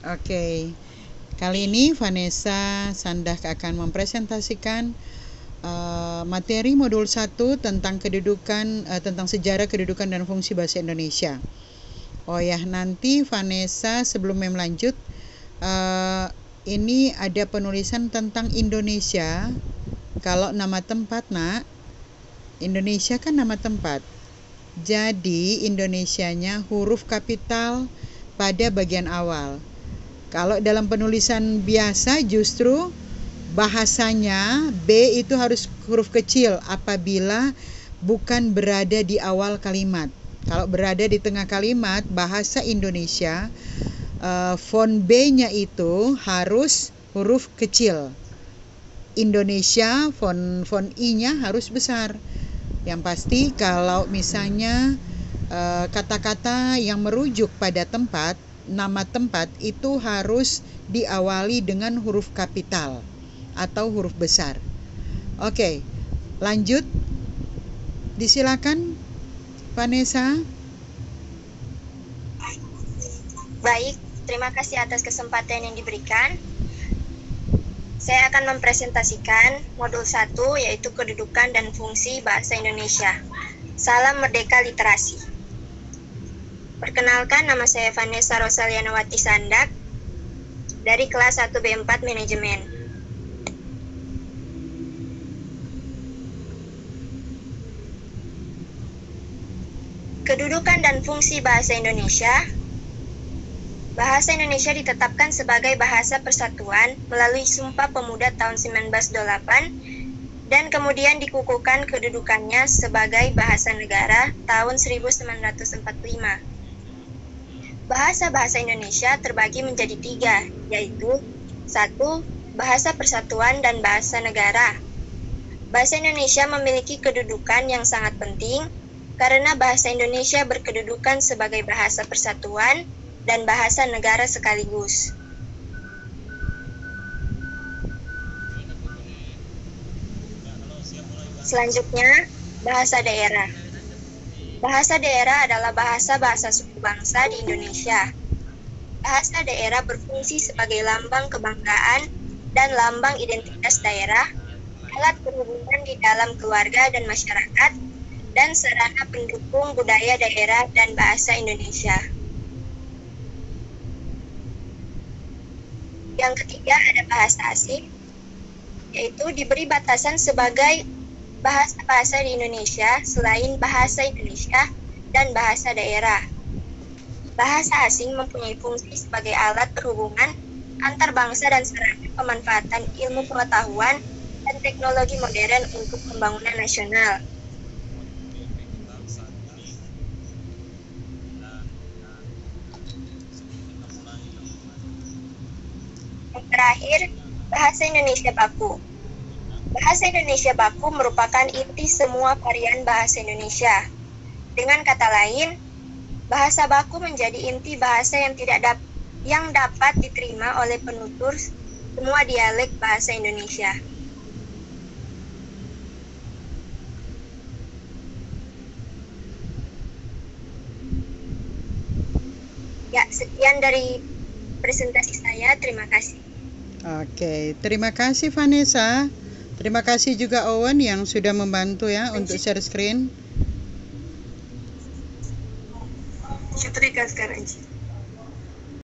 Oke, kali ini Vanessa Sandak akan mempresentasikan materi modul 1 tentang tentang sejarah kedudukan dan fungsi bahasa Indonesia. Oh ya, nanti Vanessa sebelum melanjut, ini ada penulisan tentang Indonesia. Kalau nama tempat, nak, Indonesia kan nama tempat. Jadi Indonesianya huruf kapital pada bagian awal. Kalau dalam penulisan biasa justru bahasanya B itu harus huruf kecil apabila bukan berada di awal kalimat. Kalau berada di tengah kalimat, bahasa Indonesia, font B-nya itu harus huruf kecil. Indonesia, font I-nya harus besar. Yang pasti kalau misalnya kata-kata yang merujuk pada tempat, nama tempat itu harus diawali dengan huruf kapital atau huruf besar. Oke, lanjut. Disilakan Vanessa. Baik, terima kasih atas kesempatan yang diberikan. Saya akan mempresentasikan modul 1 yaitu kedudukan dan fungsi bahasa Indonesia. Salam Merdeka Literasi. Perkenalkan, nama saya Vanessa Rosalianawati Sandak dari kelas 1B4 Manajemen. Kedudukan dan fungsi bahasa Indonesia. Bahasa Indonesia ditetapkan sebagai bahasa persatuan melalui Sumpah Pemuda tahun 1928 dan kemudian dikukuhkan kedudukannya sebagai bahasa negara tahun 1945. Bahasa-bahasa Indonesia terbagi menjadi 3, yaitu 1. Bahasa persatuan dan bahasa negara. Bahasa Indonesia memiliki kedudukan yang sangat penting karena bahasa Indonesia berkedudukan sebagai bahasa persatuan dan bahasa negara sekaligus. Selanjutnya, bahasa daerah. Bahasa daerah adalah bahasa-bahasa suku bangsa di Indonesia. Bahasa daerah berfungsi sebagai lambang kebanggaan dan lambang identitas daerah, alat berhubungan di dalam keluarga dan masyarakat, dan sarana pendukung budaya daerah dan bahasa Indonesia. Yang ketiga ada bahasa asing, yaitu diberi batasan sebagai bahasa-bahasa di Indonesia selain bahasa Indonesia dan bahasa daerah. Bahasa asing mempunyai fungsi sebagai alat perhubungan antar bangsa dan sarana pemanfaatan ilmu pengetahuan dan teknologi modern untuk pembangunan nasional. Terakhir, bahasa Indonesia baku. Bahasa Indonesia baku merupakan inti semua varian bahasa Indonesia. Dengan kata lain, bahasa baku menjadi inti bahasa yang dapat diterima oleh penutur semua dialek bahasa Indonesia. Ya, sekian dari presentasi saya. Terima kasih. Oke, terima kasih Vanessa. Terima kasih juga Owen yang sudah membantu ya untuk share screen. Syutrika sekarang.